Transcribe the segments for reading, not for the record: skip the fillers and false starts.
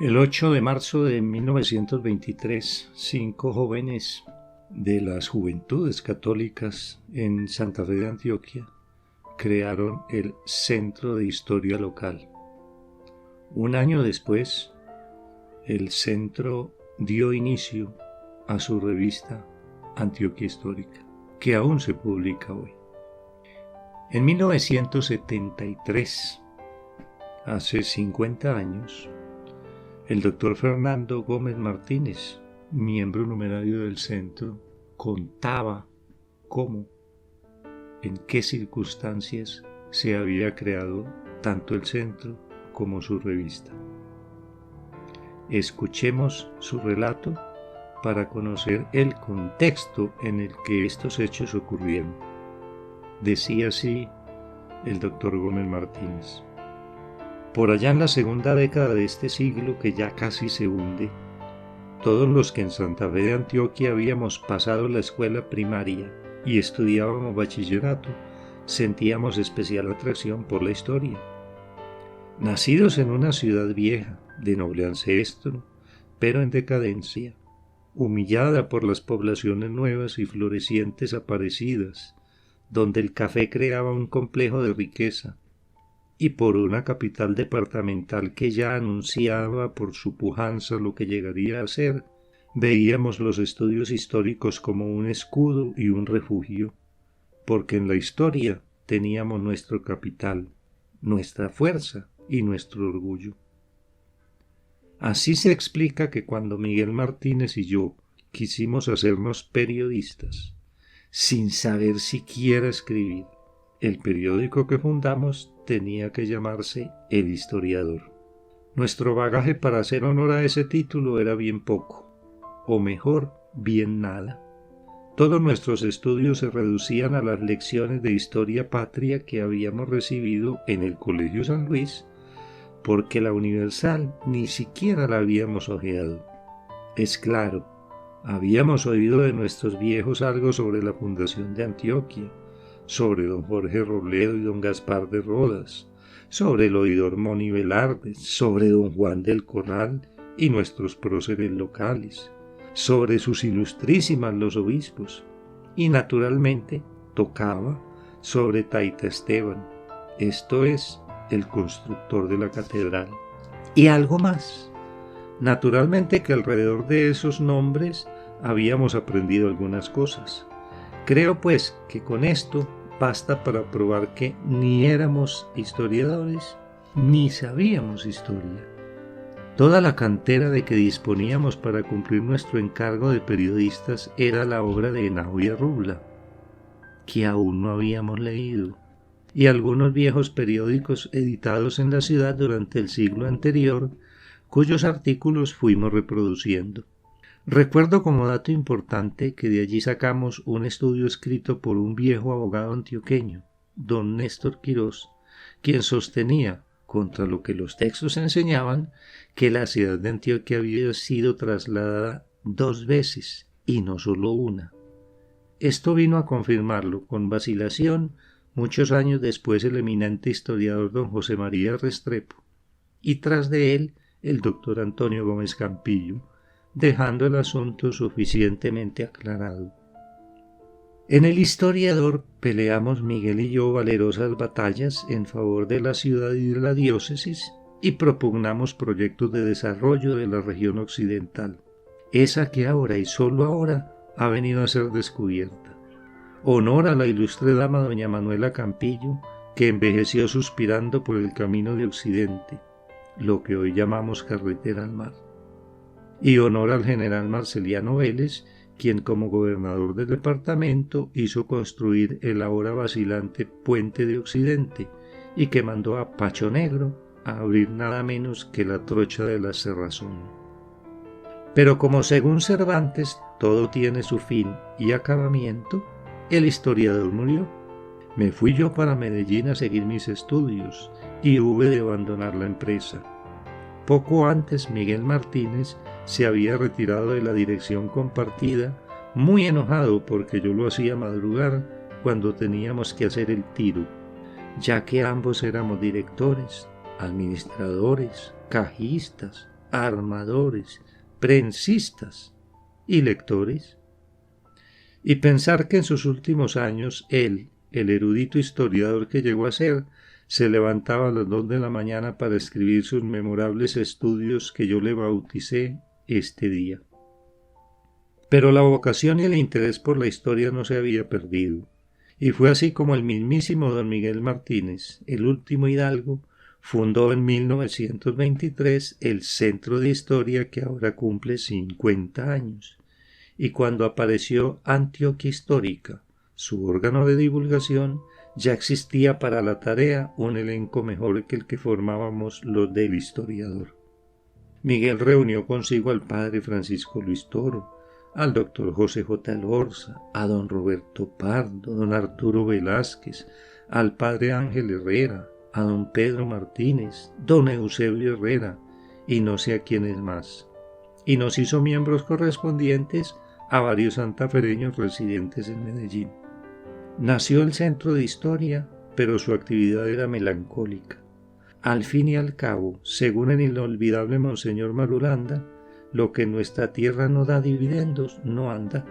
El 8 de marzo de 1923, 5 jóvenes de las Juventudes Católicas en Santa Fe de Antioquia crearon el Centro de Historia Local. Un año después, el centro dio inicio a su revista Antioquia Histórica, que aún se publica hoy. En 1973, hace 50 años, el doctor Fernando Gómez Martínez, miembro numerario del centro, contaba cómo, en qué circunstancias se había creado tanto el centro como su revista. Escuchemos su relato para conocer el contexto en el que estos hechos ocurrieron. Decía así el doctor Gómez Martínez: por allá en la segunda década de este siglo, que ya casi se hunde, todos los que en Santa Fe de Antioquia habíamos pasado la escuela primaria y estudiábamos bachillerato, sentíamos especial atracción por la historia. Nacidos en una ciudad vieja, de noble ancestro, pero en decadencia, humillada por las poblaciones nuevas y florecientes aparecidas, donde el café creaba un complejo de riqueza, y por una capital departamental que ya anunciaba por su pujanza lo que llegaría a ser, veíamos los estudios históricos como un escudo y un refugio, porque en la historia teníamos nuestro capital, nuestra fuerza y nuestro orgullo. Así se explica que cuando Miguel Martínez y yo quisimos hacernos periodistas, sin saber siquiera escribir, el periódico que fundamos tenía que llamarse El Historiador. Nuestro bagaje para hacer honor a ese título era bien poco, o mejor, bien nada. Todos nuestros estudios se reducían a las lecciones de historia patria que habíamos recibido en el Colegio San Luis, porque la Universal ni siquiera la habíamos hojeado. Es claro, habíamos oído de nuestros viejos algo sobre la fundación de Antioquia, sobre don Jorge Robledo y don Gaspar de Rodas, sobre el oidor Moni Velarde, sobre don Juan del Corral y nuestros próceres locales, sobre sus ilustrísimas los obispos, y naturalmente tocaba sobre Taita Esteban, esto es, el constructor de la catedral, y algo más. Naturalmente que alrededor de esos nombres habíamos aprendido algunas cosas. Creo pues que con esto basta para probar que ni éramos historiadores ni sabíamos historia. Toda la cantera de que disponíamos para cumplir nuestro encargo de periodistas era la obra de Henao y Arrubla, que aún no habíamos leído, y algunos viejos periódicos editados en la ciudad durante el siglo anterior, cuyos artículos fuimos reproduciendo. Recuerdo como dato importante que de allí sacamos un estudio escrito por un viejo abogado antioqueño, don Néstor Quirós, quien sostenía, contra lo que los textos enseñaban, que la ciudad de Antioquia había sido trasladada 2 veces y no solo una. Esto vino a confirmarlo con vacilación muchos años después el eminente historiador don José María Restrepo, y tras de él el doctor Antonio Gómez Campillo, dejando el asunto suficientemente aclarado. En El Historiador peleamos Miguel y yo valerosas batallas en favor de la ciudad y de la diócesis y propugnamos proyectos de desarrollo de la región occidental, esa que ahora y solo ahora ha venido a ser descubierta. Honor a la ilustre dama doña Manuela Campillo, que envejeció suspirando por el camino de Occidente, lo que hoy llamamos carretera al mar. Y honor al general Marceliano Vélez, quien como gobernador del departamento hizo construir el ahora vacilante puente de Occidente y que mandó a Pacho Negro a abrir nada menos que la trocha de la Cerrazón. Pero como según Cervantes todo tiene su fin y acabamiento, el historiador murió. Me fui yo para Medellín a seguir mis estudios y hube de abandonar la empresa. Poco antes Miguel Martínez se había retirado de la dirección compartida, muy enojado porque yo lo hacía madrugar cuando teníamos que hacer el tiro, ya que ambos éramos directores, administradores, cajistas, armadores, prensistas y lectores. Y pensar que en sus últimos años él, el erudito historiador que llegó a ser, se levantaba a las 2 de la mañana para escribir sus memorables estudios que yo le bauticé este día. Pero la vocación y el interés por la historia no se había perdido, y fue así como el mismísimo don Miguel Martínez, el último hidalgo, fundó en 1923 el Centro de Historia que ahora cumple 50 años, y cuando apareció Antioquia Histórica, su órgano de divulgación, ya existía para la tarea un elenco mejor que el que formábamos los del historiador. Miguel reunió consigo al padre Francisco Luis Toro, al doctor José J. Lorza, a don Roberto Pardo, don Arturo Velázquez, al padre Ángel Herrera, a don Pedro Martínez, don Eusebio Herrera, y no sé a quiénes más. Y nos hizo miembros correspondientes a varios santafereños residentes en Medellín. Nació el Centro de Historia, pero su actividad era melancólica. Al fin y al cabo, según el inolvidable Monseñor Marulanda, lo que en nuestra tierra no da dividendos no anda.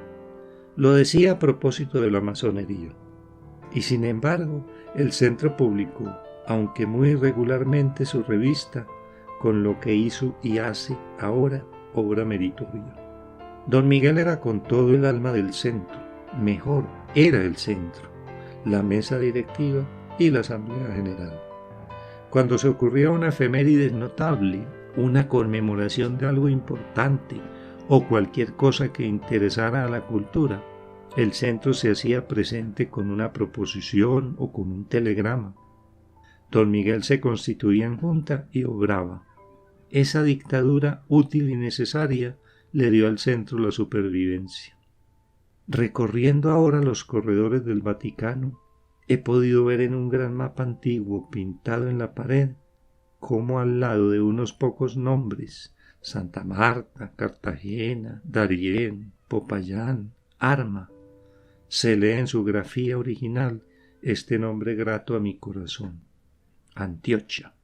Lo decía a propósito de la masonería. Y sin embargo, el centro publicó, aunque muy irregularmente, su revista, con lo que hizo y hace ahora obra meritoria. Don Miguel era con todo el alma del centro, mejor, era el centro, la mesa directiva y la asamblea general. Cuando se ocurría una efeméride notable, una conmemoración de algo importante o cualquier cosa que interesara a la cultura, el centro se hacía presente con una proposición o con un telegrama. Don Miguel se constituía en junta y obraba. Esa dictadura útil y necesaria le dio al centro la supervivencia. Recorriendo ahora los corredores del Vaticano, he podido ver en un gran mapa antiguo pintado en la pared cómo al lado de unos pocos nombres, Santa Marta, Cartagena, Darién, Popayán, Arma, se lee en su grafía original este nombre grato a mi corazón: Antioquia.